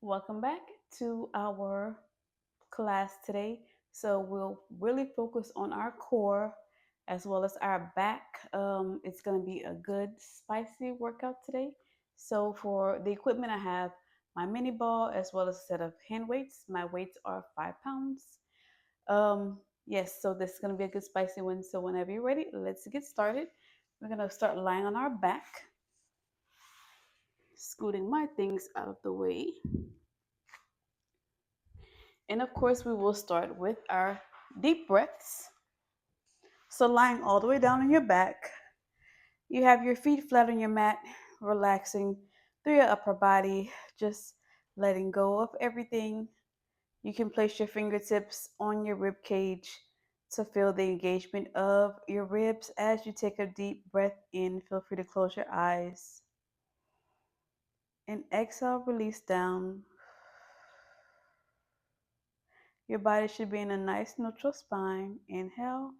Welcome back to our class today. So we'll really focus on our core as well as our back. It's going to be a good spicy workout today. So for the equipment, I have my mini ball as well as a set of hand weights. My weights are 5 pounds. Yes, so this is going to be a good spicy one. So whenever you're ready, let's get started. We're going to start lying on our back, scooting my things out of the way. And of course, we will start with our deep breaths. So, lying all the way down on your back, you have your feet flat on your mat, relaxing through your upper body, just letting go of everything. You can place your fingertips on your rib cage to feel the engagement of your ribs as you take a deep breath in. Feel free to close your eyes and exhale, release down. Your body should be in a nice neutral spine. Inhale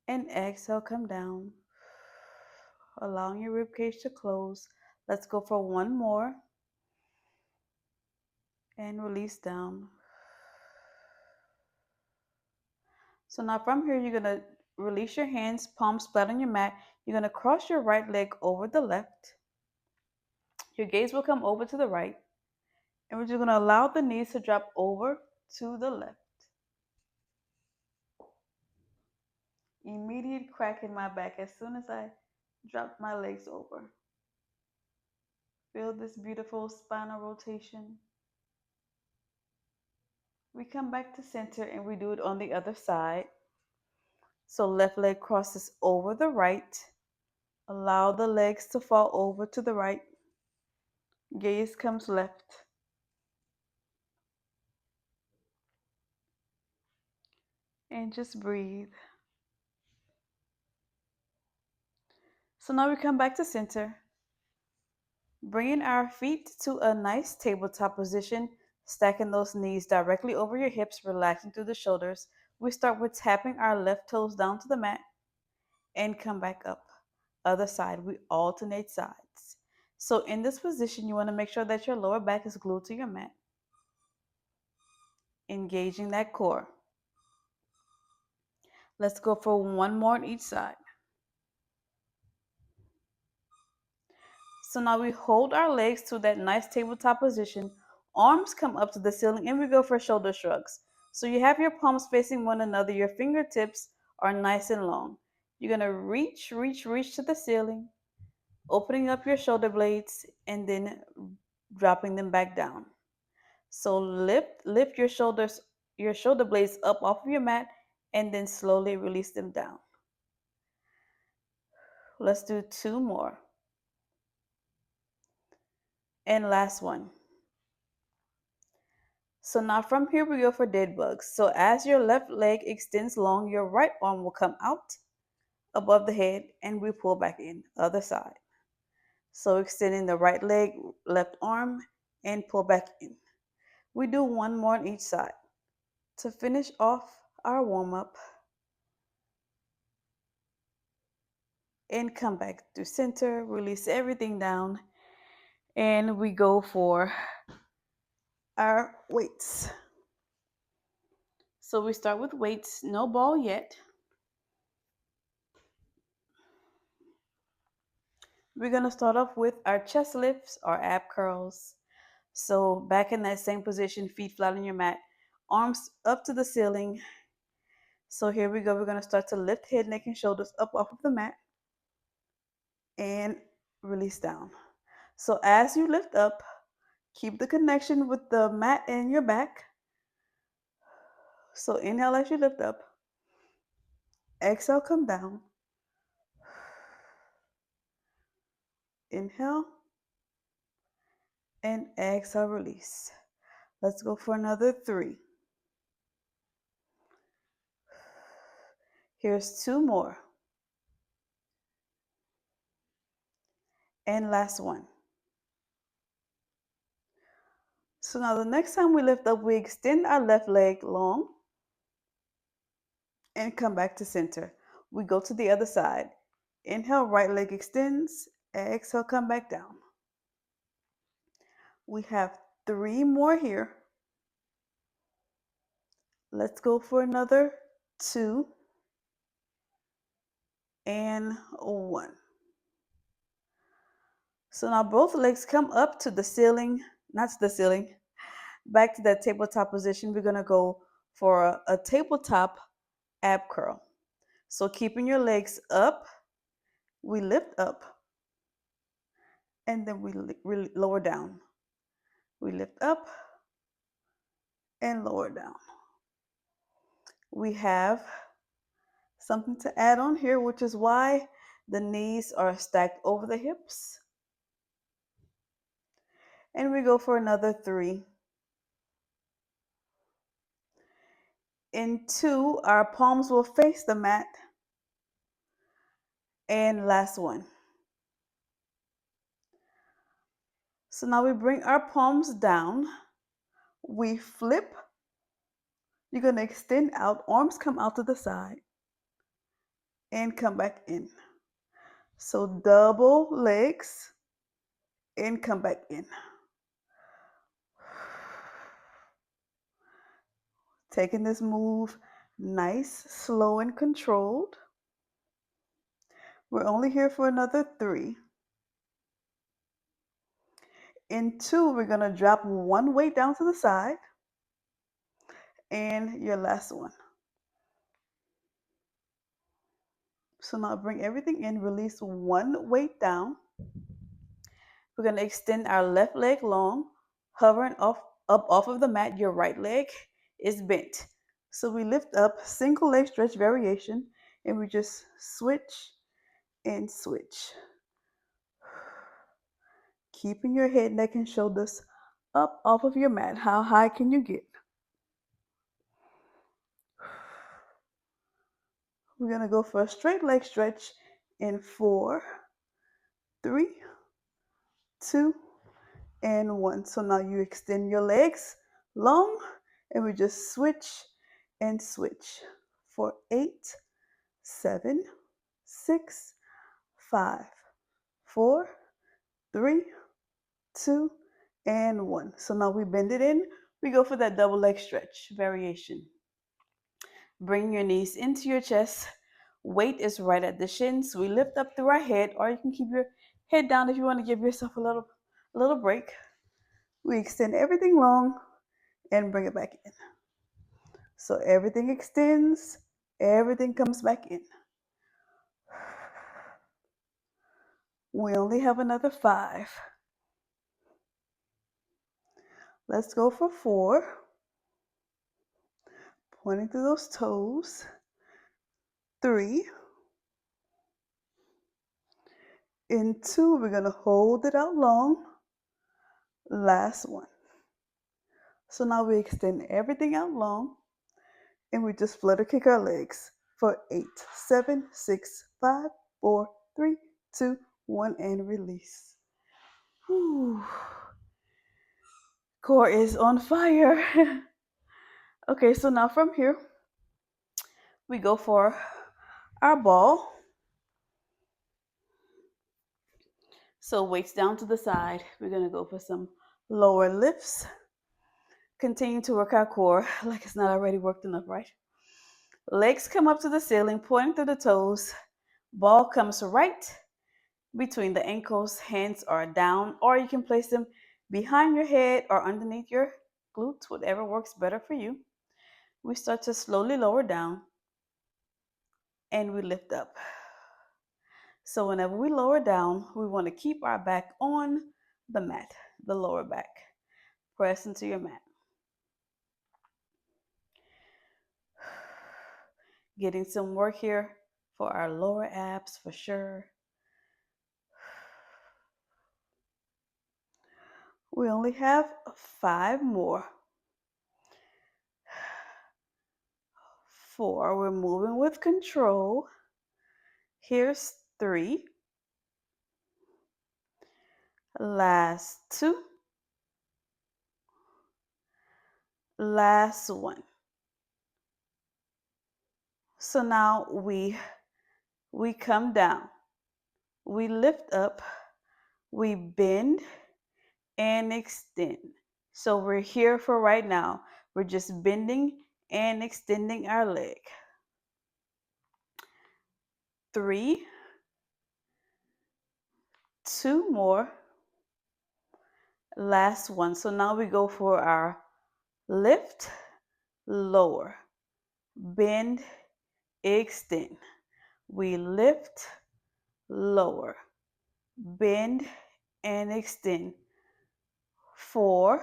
and exhale, come down, allowing your ribcage to close. Let's go for one more and release down. So now from here, you're going to release your hands, palms flat on your mat. You're going to cross your right leg over the left. Your gaze will come over to the right. And we're just going to allow the knees to drop over to the left. Immediate crack in my back as soon as I drop my legs over. Feel this beautiful spinal rotation. We come back to center and we do it on the other side. So left leg crosses over the right. Allow the legs to fall over to the right. Gaze comes left. And just breathe. So now we come back to center. Bringing our feet to a nice tabletop position, stacking those knees directly over your hips, relaxing through the shoulders. We start with tapping our left toes down to the mat and come back up. Other side, we alternate sides. So in this position, you want to make sure that your lower back is glued to your mat, engaging that core. Let's go for one more on each side. So now we hold our legs to that nice tabletop position. Arms come up to the ceiling and we go for shoulder shrugs. So you have your palms facing one another. Your fingertips are nice and long. You're going to reach, reach, reach to the ceiling, opening up your shoulder blades and then dropping them back down. So lift your shoulder blades up off of your mat and then slowly release them down. Let's do two more. And last one. So now from here we go for dead bugs. So as your left leg extends long, your right arm will come out above the head and we pull back in, other side. So extending the right leg, left arm, and pull back in. We do one more on each side. To finish off our warm up and come back to center, release everything down, and we go for our weights. So we start with weights, no ball yet. We're going to start off with our chest lifts, our ab curls. So back in that same position, feet flat on your mat, arms up to the ceiling. So here we go. We're going to start to lift head, neck, and shoulders up off of the mat and release down. So as you lift up, keep the connection with the mat and your back. So inhale as you lift up. Exhale, come down. Inhale and exhale, release. Let's go for another 3. Here's 2 more. And last one. So now the next time we lift up, we extend our left leg long and come back to center. We go to the other side. Inhale, right leg extends. Exhale, come back down. We have 3 more here. Let's go for another 2 and 1. So now both legs come up to the ceiling, not to the ceiling, back to that tabletop position. We're going to go for a tabletop ab curl. So keeping your legs up, we lift up and then we lower down. We lift up and lower down. We have something to add on here, which is why the knees are stacked over the hips. And we go for another 3. In 2, our palms will face the mat. And last one. So now we bring our palms down. We flip. You're going to extend out. Arms come out to the side. And come back in. So double legs. And come back in. Taking this move nice, slow, and controlled. We're only here for another 3. In 2, we're going to drop one weight down to the side. And your last one. So now bring everything in, release one weight down. We're going to extend our left leg long, hovering up off of the mat. Your right leg is bent. So we lift up, single leg stretch variation, and we just switch and switch. Keeping your head, neck, and shoulders up off of your mat. How high can you get? We're going to go for a straight leg stretch in 4, 3, 2, and 1. So now you extend your legs long, and we just switch and switch for 8, 7, 6, 5, 4, 3, 2, and 1. So now we bend it in. We go for that double leg stretch variation. Bring your knees into your chest. Weight is right at the shins. We lift up through our head, or you can keep your head down if you want to give yourself a little break. We extend everything long and bring it back in. So everything extends, everything comes back in. We only have another 5. Let's go for 4. Pointing through those toes. 3. In 2, we're going to hold it out long. Last one. So now we extend everything out long, and we just flutter kick our legs for 8, 7, 6, 5, 4, 3, 2, 1, and release. Whew. Core is on fire. Okay, so now from here, we go for our ball. So weights down to the side. We're going to go for some lower lifts. Continue to work our core like it's not already worked enough, right? Legs come up to the ceiling, pointing through the toes. Ball comes right between the ankles. Hands are down, or you can place them behind your head or underneath your glutes, whatever works better for you. We start to slowly lower down, and we lift up. So whenever we lower down, we want to keep our back on the mat, the lower back. Press into your mat. Getting some work here for our lower abs for sure. We only have 5 more. 4, we're moving with control. Here's 3. Last 2. Last 1. So now we come down. We lift up. We bend and extend. So we're here for right now. We're just bending and extending our leg. 3, 2 more, last one. So now we go for our lift, lower, bend, extend. We lift, lower, bend, and extend. 4,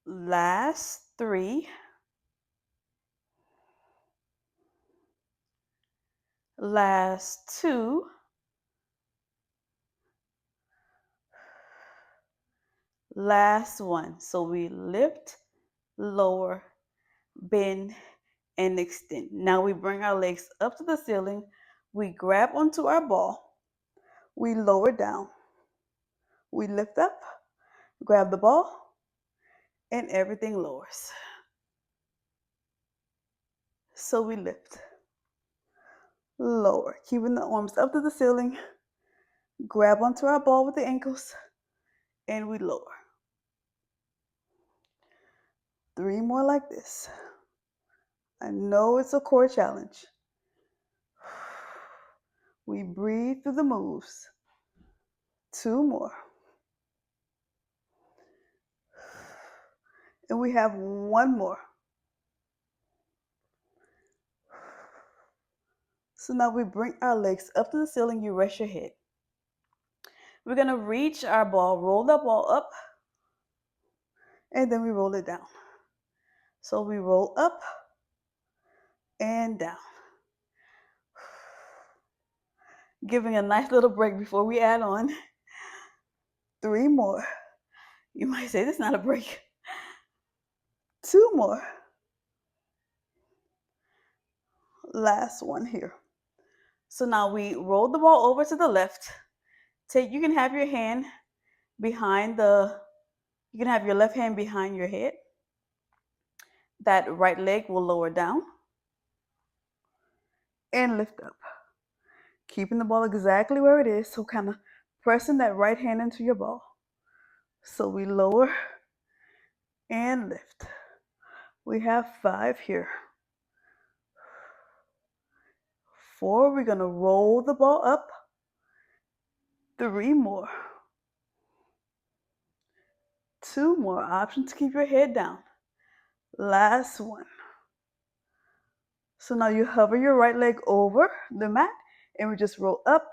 last 3, last 2, last 1. So we lift, lower, bend, and extend. Now we bring our legs up to the ceiling. We grab onto our ball. We lower down. We lift up, grab the ball, and everything lowers. So we lift, lower, keeping the arms up to the ceiling. Grab onto our ball with the ankles, and we lower. 3 more like this. I know it's a core challenge. We breathe through the moves. 2 more. And we have 1 more. So now we bring our legs up to the ceiling. You rest your head. We're going to reach our ball, roll the ball up, and then we roll it down. So we roll up and down. Giving a nice little break before we add on. 3 more. You might say this is not a break. 2 more. Last one here. So now we roll the ball over to the left. You can have your hand behind you can have your left hand behind your head. That right leg will lower down and lift up. Keeping the ball exactly where it is, so kind of pressing that right hand into your ball. So we lower and lift. We have 5 here. 4, we're going to roll the ball up. 3 more. 2 more. Option to keep your head down. Last one. So now you hover your right leg over the mat and we just roll up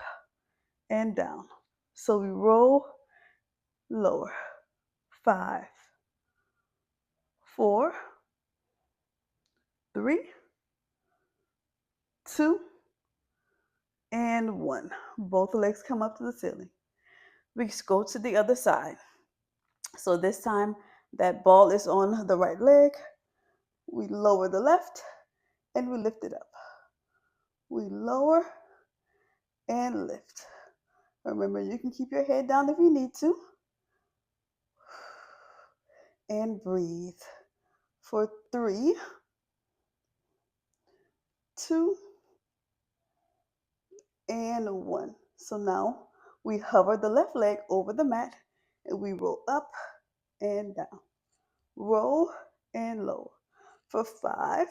and down. So we roll, lower. 5, 4, 3, 2, and 1. Both legs come up to the ceiling. We just go to the other side. So this time that ball is on the right leg. We lower the left and we lift it up. We lower and lift. Remember, you can keep your head down if you need to. And breathe for 3, 2, and 1. So now we hover the left leg over the mat and we roll up and down. Roll and lower for 5,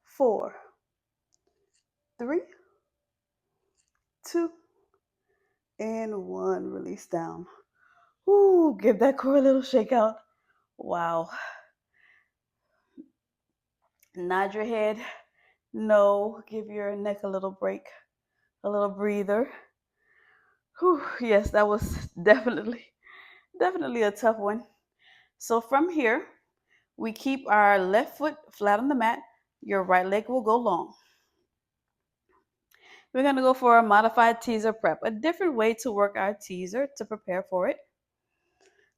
4, 3, 2, and 1. Release down. Ooh, give that core a little shake out. Wow. Nod your head. No, give your neck a little break, a little breather. Whew, yes, that was definitely a tough one. So from here, we keep our left foot flat on the mat. Your right leg will go long. We're going to go for a modified teaser prep, a different way to work our teaser to prepare for it.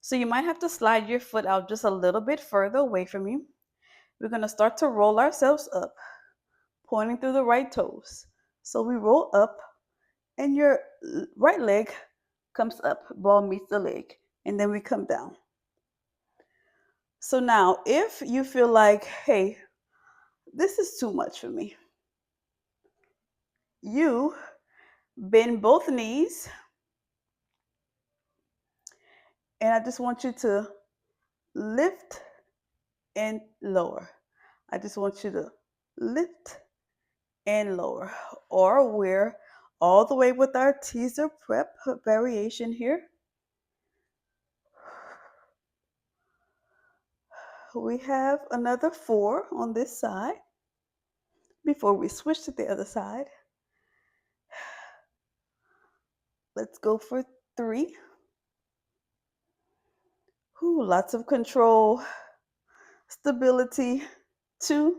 So you might have to slide your foot out just a little bit further away from you. We're going to start to roll ourselves up, pointing through the right toes. So we roll up and your right leg comes up, ball meets the leg, and then we come down. So now if you feel like, hey, this is too much for me, you Bend both knees. And I just want you to lift and lower. I just want you to lift and lower. Or we're all the way with our teaser prep variation here. We have another 4 on this side before we switch to the other side. Let's go for 3. Ooh, lots of control, stability. 2,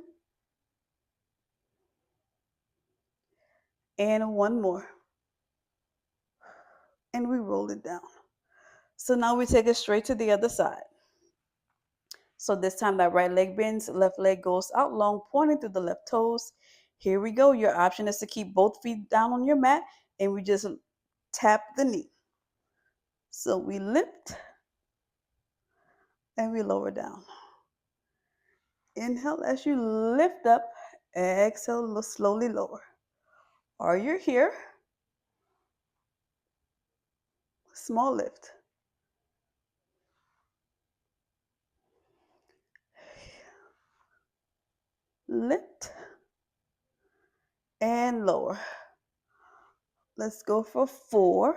and 1 more. And we roll it down. So now we take it straight to the other side. So this time that right leg bends, left leg goes out long, pointing to the left toes. Here we go. Your option is to keep both feet down on your mat and we just tap the knee. So we lift and we lower down. Inhale as you lift up, exhale, slowly lower. Or you're here, small lift. Lift and lower. Let's go for 4.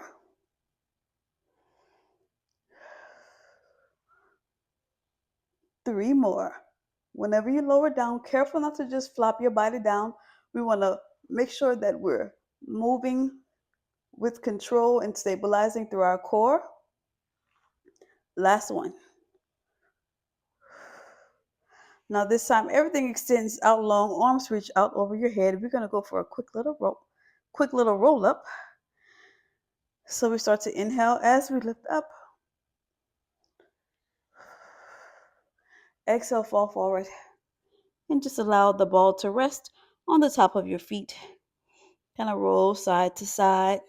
3 more. Whenever you lower down, careful not to just flop your body down. We want to make sure that we're moving with control and stabilizing through our core. Last one. Now this time everything extends out long, arms reach out over your head. We're going to go for a quick little roll up. So we start to inhale as we lift up. Exhale, fall forward. And just allow the ball to rest on the top of your feet. Kind of roll side to side.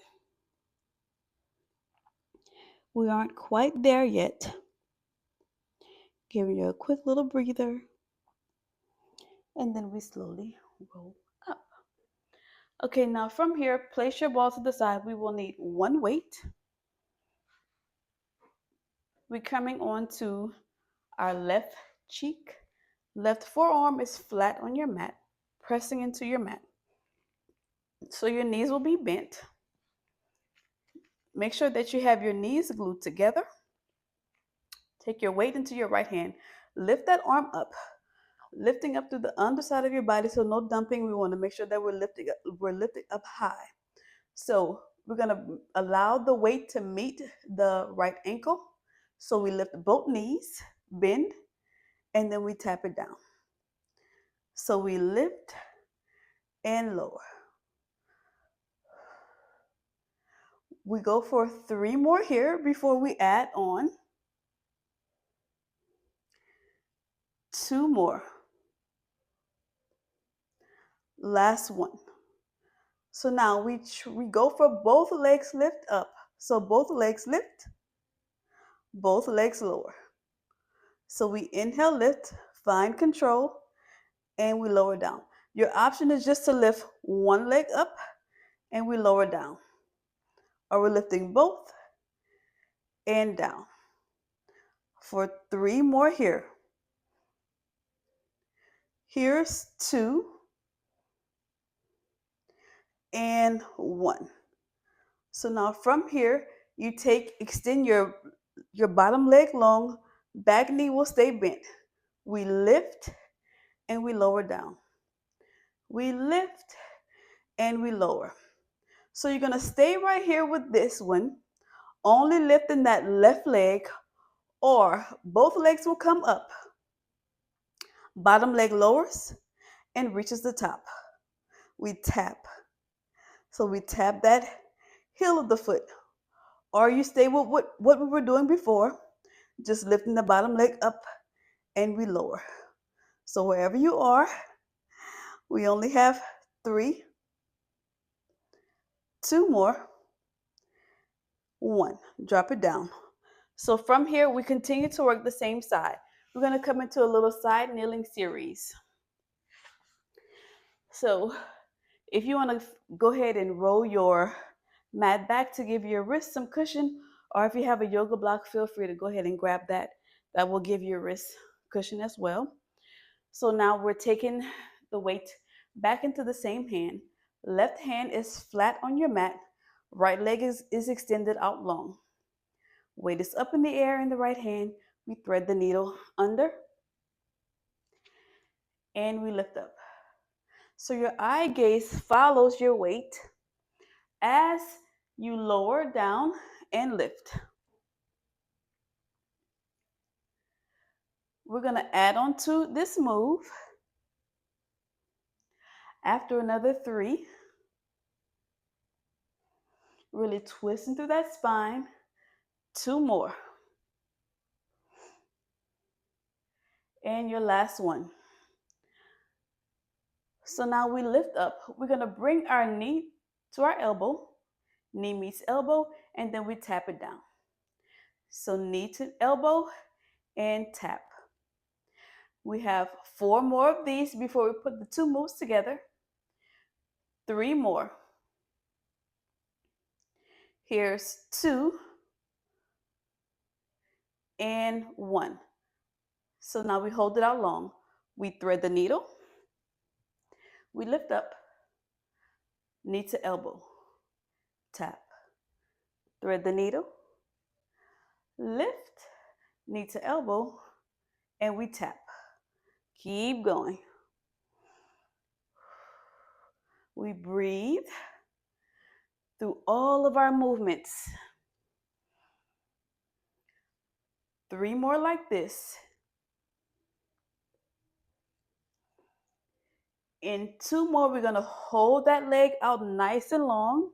We aren't quite there yet. Giving you a quick little breather. And then we slowly roll up. Okay, now from here, place your ball to the side. We will need 1 weight. We're coming on to our left cheek. Left forearm is flat on your mat, pressing into your mat. So your knees will be bent. Make sure that you have your knees glued together. Take your weight into your right hand. Lift that arm up, lifting up to the underside of your body, so no dumping. We want to make sure that we're lifting up high. So we're going to allow the weight to meet the right ankle. So we lift both knees, bend, and then we tap it down. So we lift and lower. We go for 3 more here before we add on 2 more. Last one. So now we go for both legs lift up. So both legs lift, both legs lower. So we inhale, lift, find control, and we lower down. Your option is just to lift one leg up and we lower down. Or we're lifting both and down. For 3 more here. Here's 2 and 1. So now from here, you extend your bottom leg long, back knee will stay bent. We lift and we lower down. We lift and we lower. So you're going to stay right here with this one, only lifting that left leg, or both legs will come up. Bottom leg lowers and reaches the top. We tap. So we tap that heel of the foot. Or you stay with what we were doing before, just lifting the bottom leg up and we lower. So wherever you are, we only have 3, 2 more, 1. Drop it down. So from here, we continue to work the same side. We're going to come into a little side kneeling series. So if you want to go ahead and roll your mat back to give your wrist some cushion, or if you have a yoga block, feel free to go ahead and grab that. That will give your wrist cushion as well. So now we're taking the weight back into the same hand. Left hand is flat on your mat. Right leg is extended out long. Weight is up in the air in the right hand. We thread the needle under and we lift up. So your eye gaze follows your weight as you lower down and lift. We're going to add on to this move after another 3. Really twisting through that spine. 2 more. And your last one. So now we lift up. We're going to bring our knee to our elbow. Knee meets elbow, and then we tap it down. So knee to elbow and tap. We have 4 more of these before we put the 2 moves together. 3 more. Here's 2 and 1. So now we hold it out long. We thread the needle. We lift up. Knee to elbow. Tap. Thread the needle. Lift. Knee to elbow. And we tap. Keep going. We breathe through all of our movements. 3 more like this. In 2 more, we're going to hold that leg out nice and long.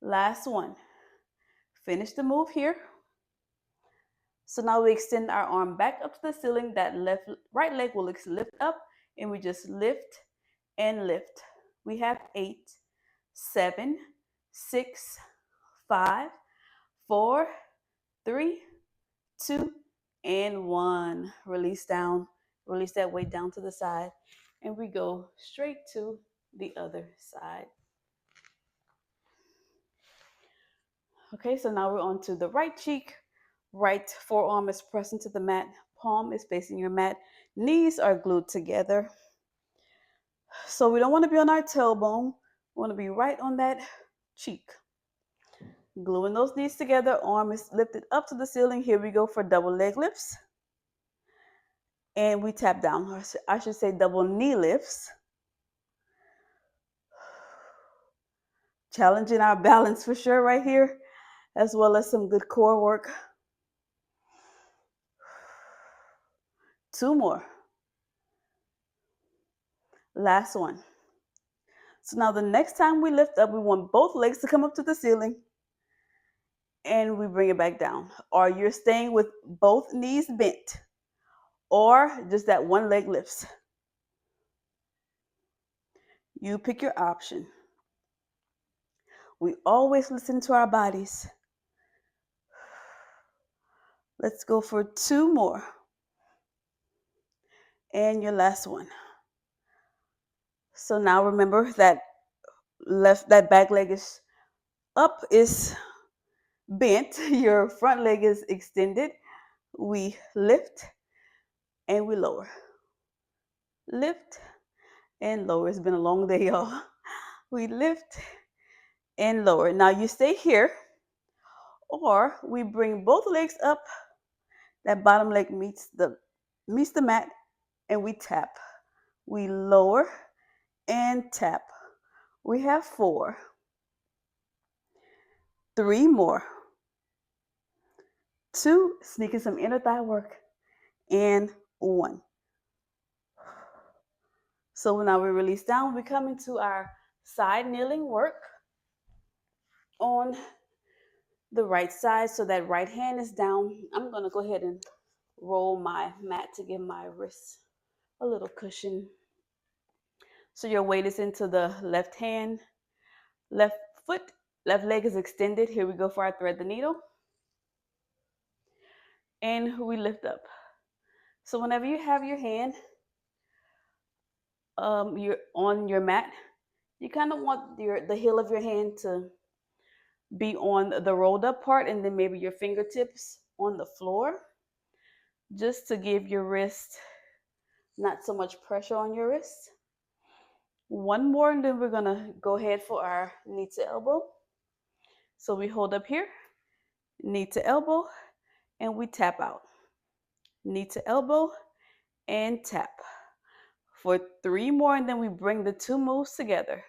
Last one. Finish the move here. So now we extend our arm back up to the ceiling. That right leg will lift up, and we just lift and lift. We have 8, 7, 6, 5, 4, 3, 2, and 1. Release down. Release that weight down to the side, and we go straight to the other side. Okay, so now we're on to the right cheek. Right forearm is pressing to the mat. Palm is facing your mat. Knees are glued together. So we don't want to be on our tailbone. We want to be right on that cheek. Gluing those knees together. Arm is lifted up to the ceiling. Here we go for double leg lifts. And we tap down. Or I should say double knee lifts. Challenging our balance for sure right here, as well as some good core work. 2 more. Last one. So now the next time we lift up, we want both legs to come up to the ceiling, and we bring it back down. Or you're staying with both knees bent, or just that one leg lifts. You pick your option. We always listen to our bodies. Let's go for 2 more. And your last one. So now remember that that back leg is up, is bent. Your front leg is extended. We lift and we lower. Lift and lower. It's been a long day, y'all. We lift and lower. Now you stay here, or we bring both legs up. That bottom leg meets the mat, and we tap. We lower and tap. We have 4. 3 more. 2, sneaking some inner thigh work, and 1. So now we release down. We come into our side kneeling work on the right side. So that right hand is down. I'm going to go ahead and roll my mat to give my wrists a little cushion. So your weight is into the left hand, left foot, left leg is extended. Here we go for our thread the needle. And we lift up. So whenever you have your hand you're on your mat, You kind of want the heel of your hand to be on the rolled up part, and then maybe your fingertips on the floor, just to give your wrist not so much pressure on your wrist. One more, and then we're gonna go ahead for our knee to elbow. So we hold up here, knee to elbow, and we tap out. Knee to elbow and tap. For 3 more, and then we bring the 2 moves together.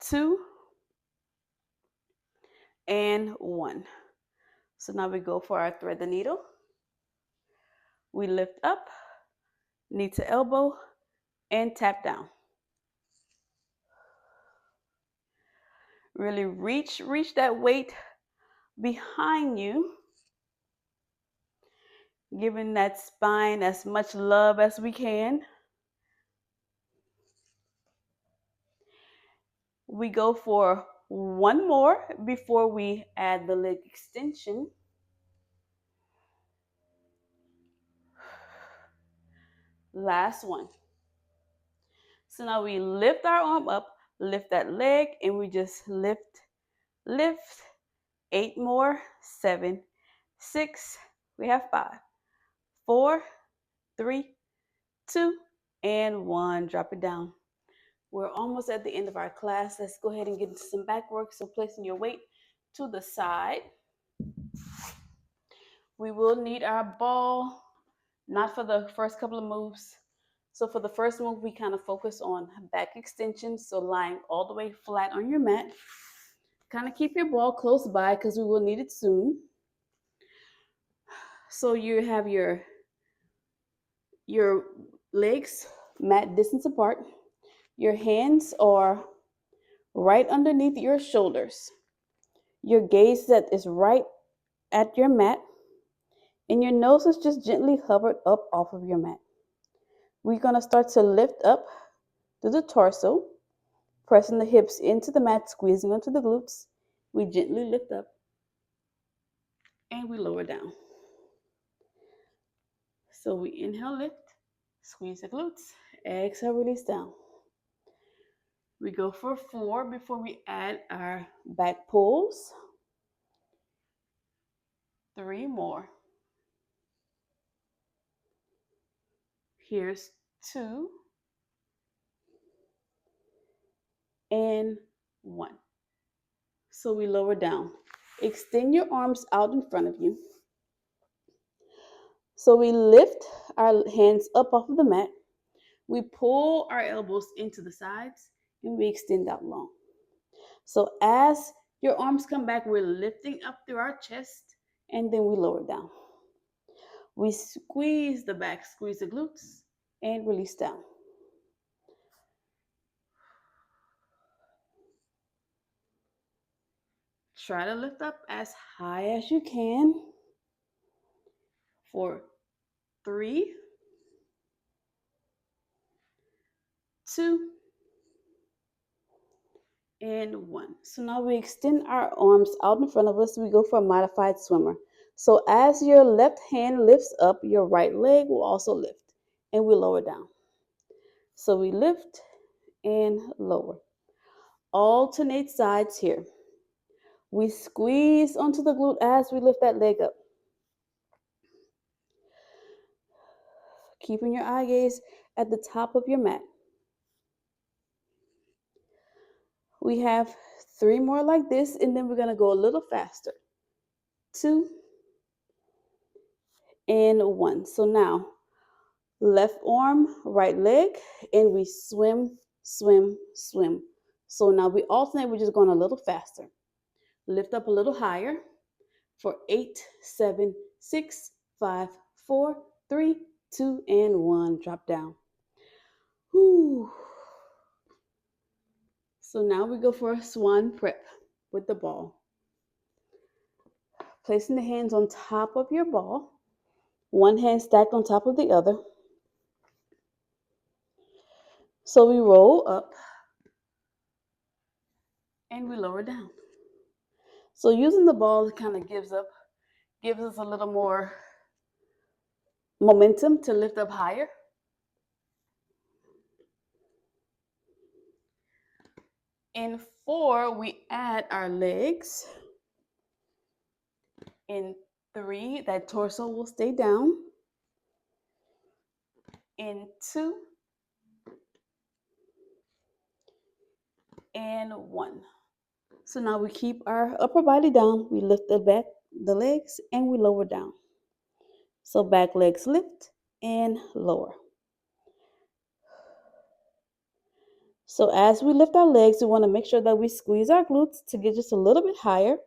2 and 1. So now we go for our thread the needle. We lift up, knee to elbow, and tap down. Really reach that weight behind you, giving that spine as much love as we can. We go for 1 more before we add the leg extension. Last one. So now we lift our arm up, lift that leg, and we just lift, lift. 8 more, 7, 6, we have 5, 4, 3, 2, and 1. Drop it down. We're almost at the end of our class. Let's go ahead and get into some back work. So placing your weight to the side. We will need our ball, not for the first couple of moves. So for the first move, we kind of focus on back extension. So lying all the way flat on your mat. Kind of keep your ball close by because we will need it soon. So you have your legs mat distance apart. Your hands are right underneath your shoulders. Your gaze that is right at your mat, and your nose is just gently hovered up off of your mat. We're going to start to lift up to the torso, pressing the hips into the mat, squeezing onto the glutes. We gently lift up and we lower down. So we inhale, lift, squeeze the glutes, exhale, release down. We go for 4 before we add our back pulls. 3 more. Here's 2 and 1. So we lower down. Extend your arms out in front of you. So we lift our hands up off of the mat. We pull our elbows into the sides and we extend out long. So as your arms come back, we're lifting up through our chest and then we lower down. We squeeze the back, squeeze the glutes, and release down. Try to lift up as high as you can for 3, 2, and 1. So now we extend our arms out in front of us. We go for a modified swimmer. So as your left hand lifts up, your right leg will also lift, and we lower down. So we lift and lower. Alternate sides here. We squeeze onto the glute as we lift that leg up. Keeping your eye gaze at the top of your mat. We have 3 more like this, and then we're going to go a little faster. 2 and 1. So now, left arm, right leg, and we swim, swim, swim. So now we alternate, we're just going a little faster. Lift up a little higher for 8, 7, 6, 5, 4, 3, 2, and 1. Drop down. Whew. So now we go for a swan prep with the ball. Placing the hands on top of your ball, one hand stacked on top of the other. So we roll up and we lower down. So using the ball kind of gives us a little more momentum to lift up higher. In 4, we add our legs. In 3, that torso will stay down. In 2, and 1. So now we keep our upper body down. We lift the legs, and we lower down. So back legs lift and lower. So as we lift our legs, we want to make sure that we squeeze our glutes to get just a little bit higher.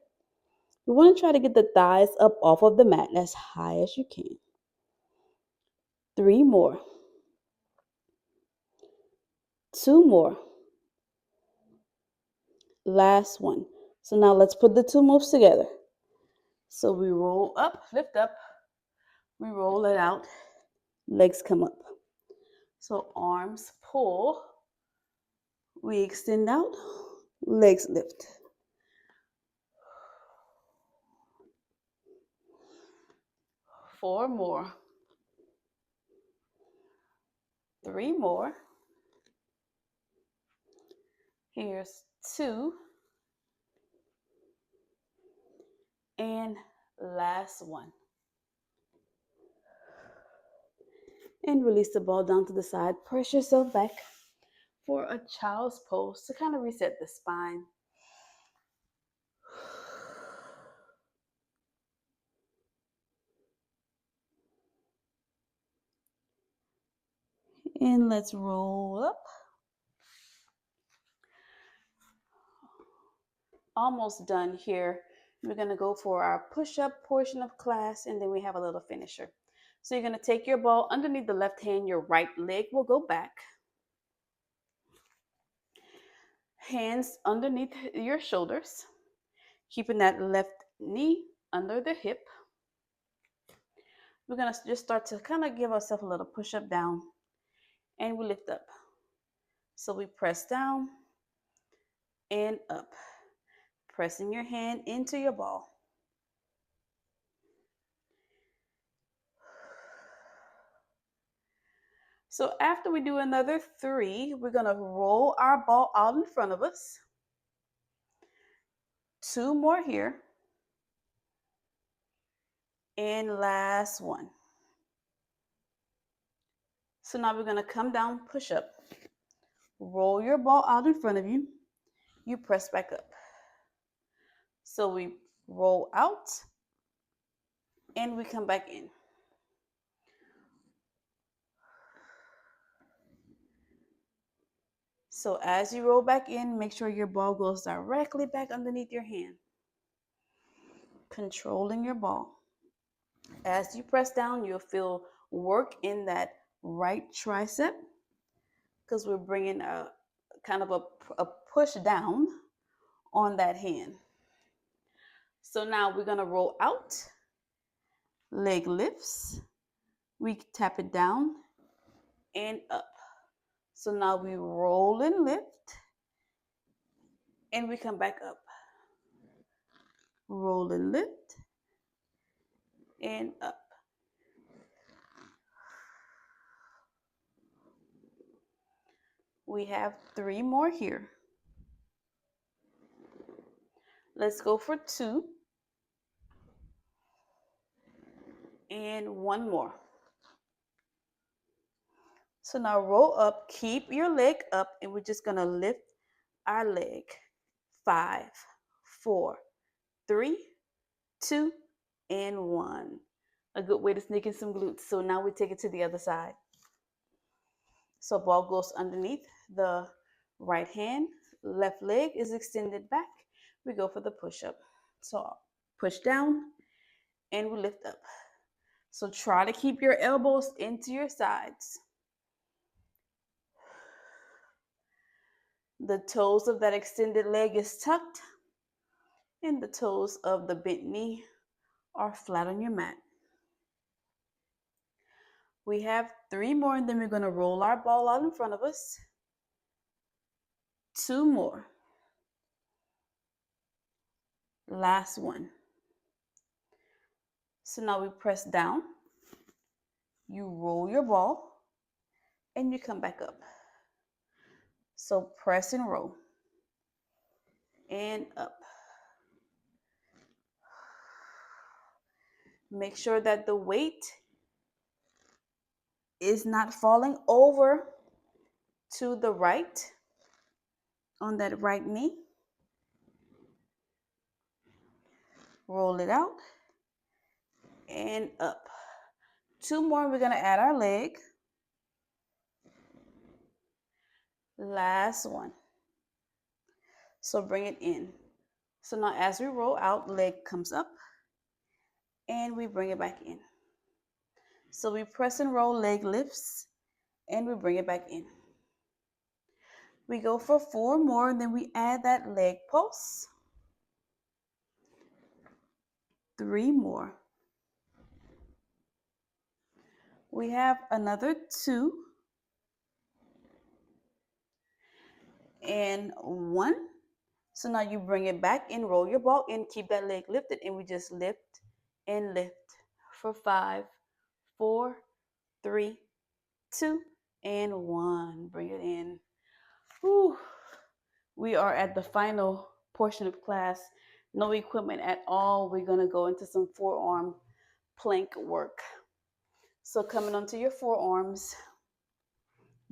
We want to try to get the thighs up off of the mat as high as you can. 3 more. 2 more. Last one. So now let's put the 2 moves together. So we roll up, lift up. We roll it out. Legs come up. So arms pull. We extend out. Legs lift. 4 more. 3 more. Here's 2. And last one. And release the ball down to the side. Press yourself back for a child's pose to kind of reset the spine. And let's roll up. Almost done here. We're going to go for our push-up portion of class, and then we have a little finisher. So you're going to take your ball underneath the left hand. Your right leg will go back. Hands underneath your shoulders, keeping that left knee under the hip. We're going to just start to kind of give ourselves a little push-up down, and we lift up. So we press down and up, pressing your hand into your ball. So after we do another 3, we're going to roll our ball out in front of us. 2 more here. And last one. So now we're going to come down, push up. Roll your ball out in front of you. You press back up. So we roll out and we come back in. So as you roll back in, make sure your ball goes directly back underneath your hand. Controlling your ball. As you press down, you'll feel work in that right tricep because we're bringing a kind of a push down on that hand. So now we're going to roll out, leg lifts, we tap it down and up. So now we roll and lift, and we come back up. Roll and lift, and up. We have 3 more here. Let's go for 2. And 1 more. So now roll up, keep your leg up, and we're just gonna lift our leg. 5, 4, 3, 2, and 1. A good way to sneak in some glutes. So now we take it to the other side. So ball goes underneath the right hand, left leg is extended back. We go for the push-up. So push down and we lift up. So try to keep your elbows into your sides. The toes of that extended leg is tucked, and the toes of the bent knee are flat on your mat. We have 3 more, and then we're going to roll our ball out in front of us. 2 more. Last one. So now we press down, you roll your ball, and you come back up. So press and roll. and up. Make sure that the weight is not falling over to the right on that right knee. Roll it out and up. Two more, we're gonna add our leg. Last one. So bring it in. So now as we roll out, leg comes up and we bring it back in. So we press and roll, leg lifts, and we bring it back in. We go for 4 more, and then we add that leg pulse. 3 more. We have another 2 and 1. So now you bring it back and roll your ball in, keep that leg lifted, and we just lift and lift for 5, 4, 3, 2, and 1. Bring it in. Whew. We are at the final portion of class. No equipment at all. We're going to go into some forearm plank work. So coming onto your forearms,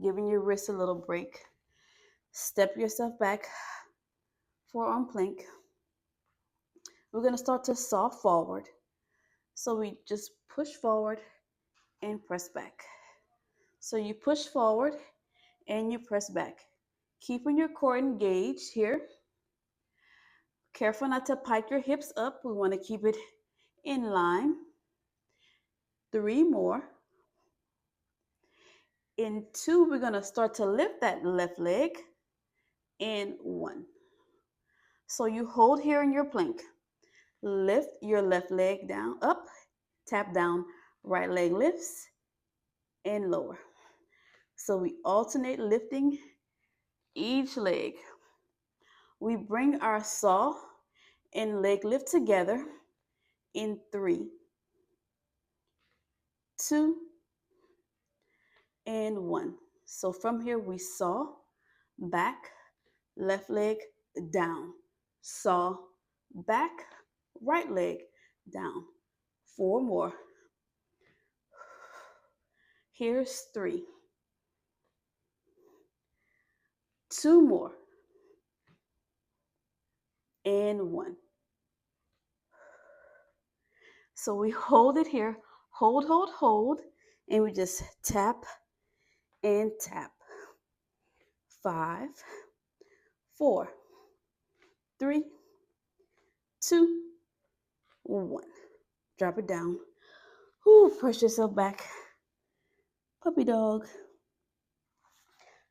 giving your wrists a little break. Step yourself back, forearm plank. We're going to start to saw forward. So we just push forward and press back. So you push forward and you press back. Keeping your core engaged here. Careful not to pike your hips up. We want to keep it in line. 3 more. In 2, we're going to start to lift that left leg. And 1. So you hold here in your plank. Lift your left leg down, up, tap down, right leg lifts, and lower. So we alternate lifting each leg. We bring our saw and leg lift together in 3, 2, and 1. So from here we saw, back, left leg down, saw, back, right leg down. 4 more. Here's 3. 2 more. And 1. So we hold it here, hold, hold, hold, and we just tap and tap. 5, 4, 3, 2, 1. Drop it down. Ooh, push yourself back. Puppy dog.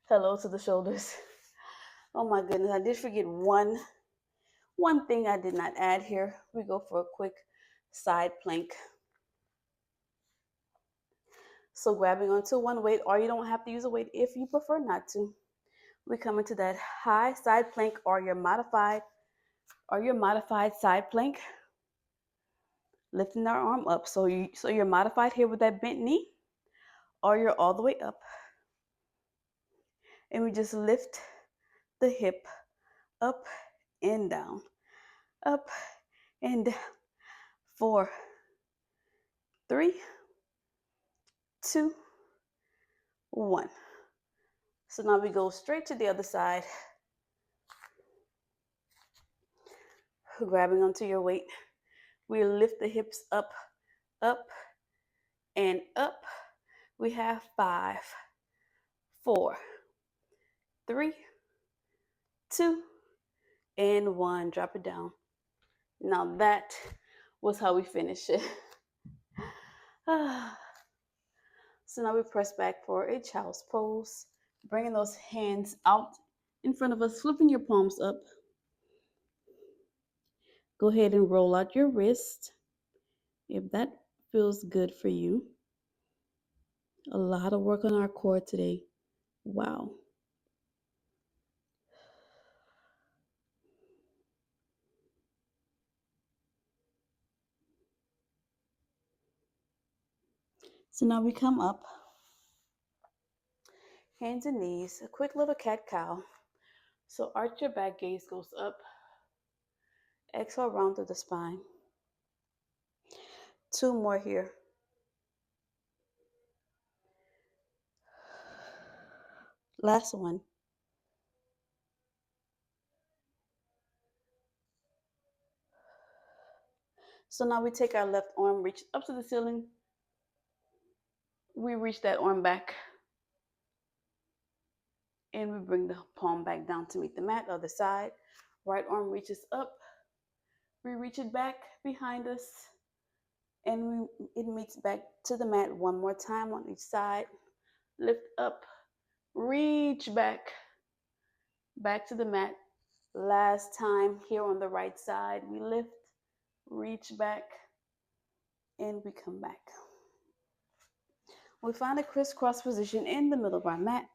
Hello to the shoulders. Oh my goodness, I did forget one thing I did not add here. We go for a quick side plank. So grabbing onto one weight, or you don't have to use a weight if you prefer not to. We come into that high side plank or your modified side plank. Lifting our arm up. So you're modified here with that bent knee, or you're all the way up. And we just lift the hip up and down. Up and down. 4, 3, 2, 1. So now we go straight to the other side. Grabbing onto your weight. We lift the hips up, up, and up. We have 5, 4, 3, 2, and 1. Drop it down. Now that was how we finish it. So now we press back for a child's pose. Bringing those hands out in front of us, flipping your palms up. Go ahead and roll out your wrist if that feels good for you. A lot of work on our core today. Wow. So now we come up, hands and knees, a quick little cat-cow. So arch your back, gaze goes up, Exhale, round through the spine. Two more here. Last one. So now we take our left arm, reach up to the ceiling. We reach that arm back and we bring the palm back down to meet the mat. Other side. Right arm reaches up. We reach it back behind us and it meets back to the mat one more time on each side. Lift up, reach back to the mat. Last time here on the right side, we lift, reach back, and we come back. We find a crisscross position in the middle of our mat.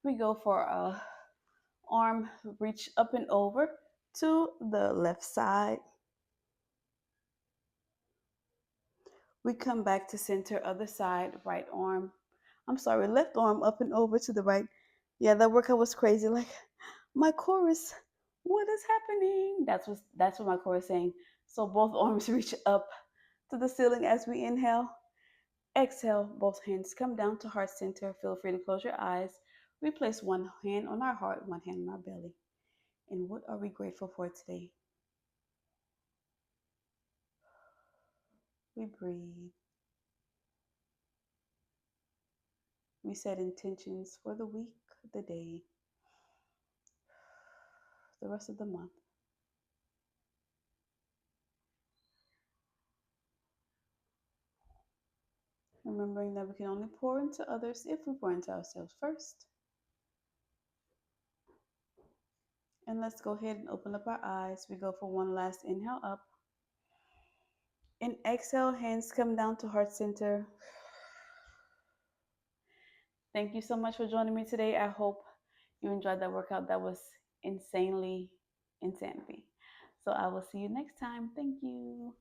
We go for a arm reach up and over to the left side. We come back to center, other side, right arm. I'm sorry, left arm up and over to the right. Yeah, that workout was crazy. Like my core is, what is happening? That's what my core is saying. So both arms reach up to the ceiling as we inhale. Exhale, both hands come down to heart center. Feel free to close your eyes. We place one hand on our heart, one hand on our belly. And what are we grateful for today? We breathe. We set intentions for the week, the day, the rest of the month. Remembering that we can only pour into others if we pour into ourselves first. And let's go ahead and open up our eyes. We go for one last inhale up. And exhale, hands come down to heart center. Thank you so much for joining me today. I hope you enjoyed that workout. That was insanity. So I will see you next time. Thank you.